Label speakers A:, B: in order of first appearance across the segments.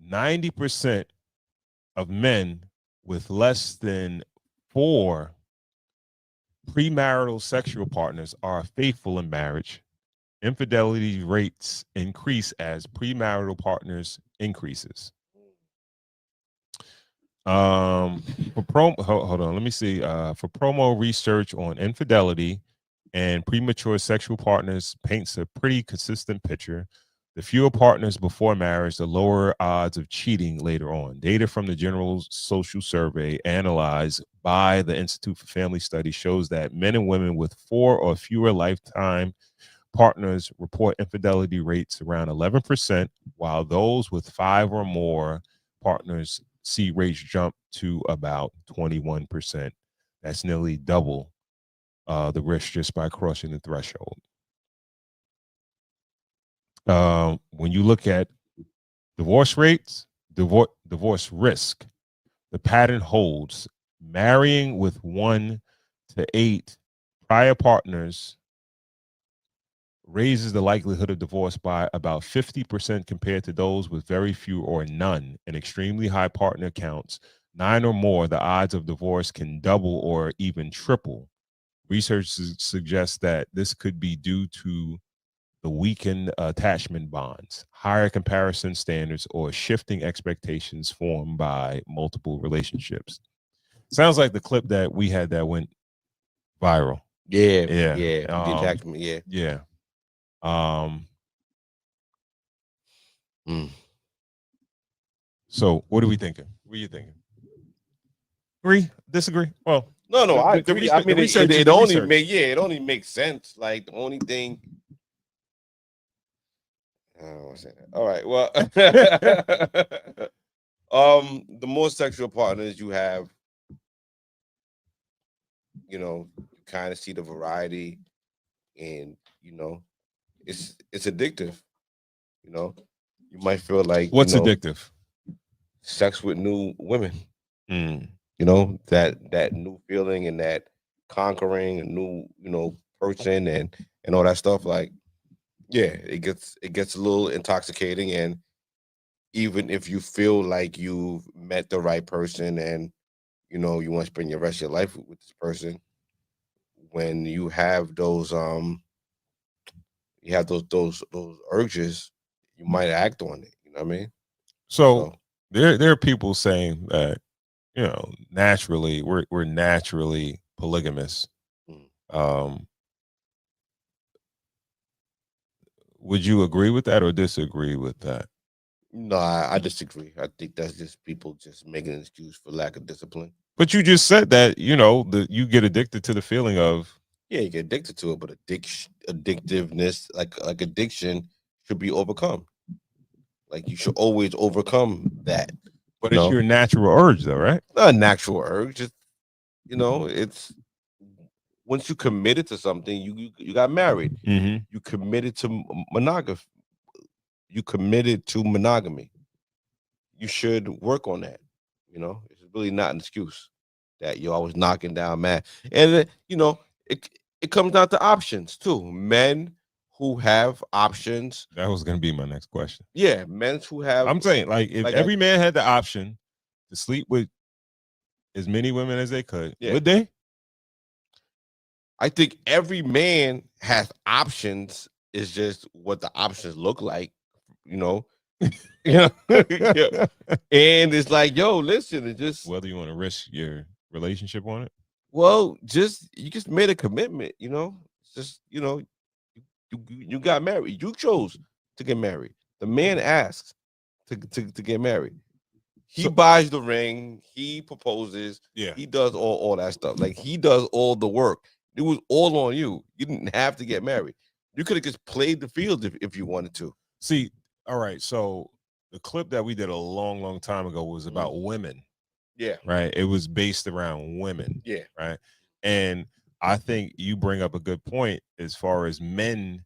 A: 90% of men with less than 4 premarital sexual partners are faithful in marriage. Infidelity rates increase as premarital partners increases. Hold on, let me see. For promo research on infidelity and premature sexual partners paints a pretty consistent picture. The fewer partners before marriage, the lower odds of cheating later on. Data from the General Social Survey analyzed by the Institute for Family Studies shows that men and women with 4 or fewer lifetime partners report infidelity rates around 11%, while those with 5 or more partners see rates jump to about 21%. That's nearly double the risk just by crossing the threshold. When you look at divorce rates, divorce risk, the pattern holds. Marrying with 1 to 8 prior partners raises the likelihood of divorce by about 50% compared to those with very few or none. In extremely high partner counts, 9 or more, the odds of divorce can double or even triple. Research suggests that this could be due to the weakened attachment bonds, higher comparison standards, or shifting expectations formed by multiple relationships. Sounds like the clip that we had that went viral.
B: Yeah.
A: The
B: attachment. Yeah.
A: Yeah. So what are we thinking? What are you thinking? Agree? Disagree? Well,
B: no, I agree. I mean, it only makes sense. Like the only thing. I don't want to say that. All right. Well, the more sexual partners you have, you kind of see the variety, and it's addictive. You might feel like
A: what's addictive?
B: Sex with new women.
A: Mm.
B: That new feeling and that conquering a new person and all that stuff. Like, yeah, it gets a little intoxicating, and even if you feel like you've met the right person and you want to spend your rest of your life with this person, when you have those urges, you might act on it. You know what I mean?
A: So there are people saying that naturally we're naturally polygamous. Would you agree with that or disagree with that?
B: No, I disagree. I think that's just people just making an excuse for lack of discipline.
A: But you just said that you get addicted to the feeling of.
B: Yeah, you get addicted to it, but addictiveness, like addiction, should be overcome. Like you should always overcome that.
A: But it's your natural urge, though, right?
B: Not a natural urge. Just it's once you committed to something, you got married.
A: Mm-hmm.
B: You committed to monogamy. You committed to monogamy. You should work on that. It's really not an excuse that I was knocking down man. And it comes down to options too. Men who have options.
A: That was going to be my next question.
B: Yeah, men who have.
A: I'm saying, like, if every man had the option to sleep with as many women as they could, would they?
B: I think every man has options. It's just what the options look like, yeah. And it's like, yo, listen, it just
A: whether you want to risk your relationship on it.
B: Well, you just made a commitment, just you got married. You chose to get married. The man asks to get married. He buys the ring. He proposes.
A: Yeah.
B: He does all that stuff. Like, he does all the work. It was all on you. You didn't have to get married. You could have just played the field if you wanted to.
A: See, all right. So the clip that we did a long, long time ago was about women.
B: Yeah.
A: Right. It was based around women.
B: Yeah.
A: Right. And I think you bring up a good point as far as men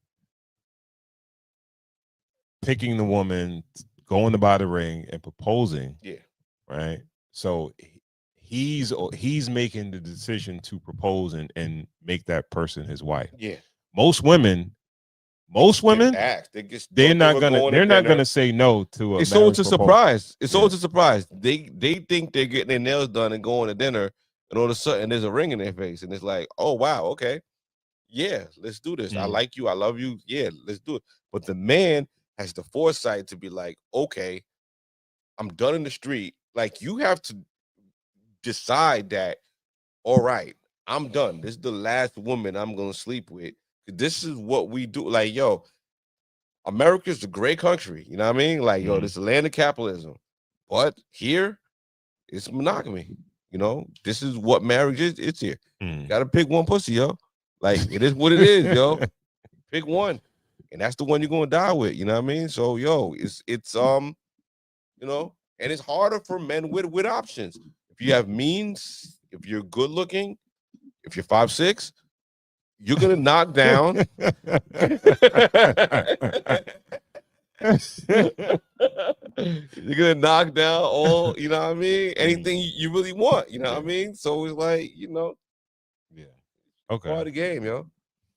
A: picking the woman, going to buy the ring and proposing.
B: Yeah.
A: Right. So he's making the decision to propose and make that person his wife.
B: Yeah.
A: Most women Most women,
B: ask.
A: they're not gonna say no to a
B: It's always a
A: marriage proposal.
B: surprise. It's always a surprise. They think they're getting their nails done and going to dinner, and all of a sudden there's a ring in their face, and it's like, oh wow, okay, yeah, let's do this. I like you, I love you, yeah, let's do it. But the man has the foresight to be like, okay, I'm done in the street. Like, you have to decide that, all right, I'm done. This is the last woman I'm gonna sleep with. This is what we do. Like, yo, America's a great country. You know what I mean? Like, yo, this is the land of capitalism. But here, it's monogamy. You know, this is what marriage is. It's here. You gotta pick one pussy, yo. Like, it is what it is, yo. Pick one. And that's the one you're gonna die with. You know what I mean? So, yo, it's you know, and it's harder for men with options. If you have means, if you're good looking, if you're 5'6", you're gonna knock down. You're gonna knock down all, you know what I mean? Anything you really want, you know what I mean? So it's like, you know,
A: yeah, okay,
B: part of the game, yo.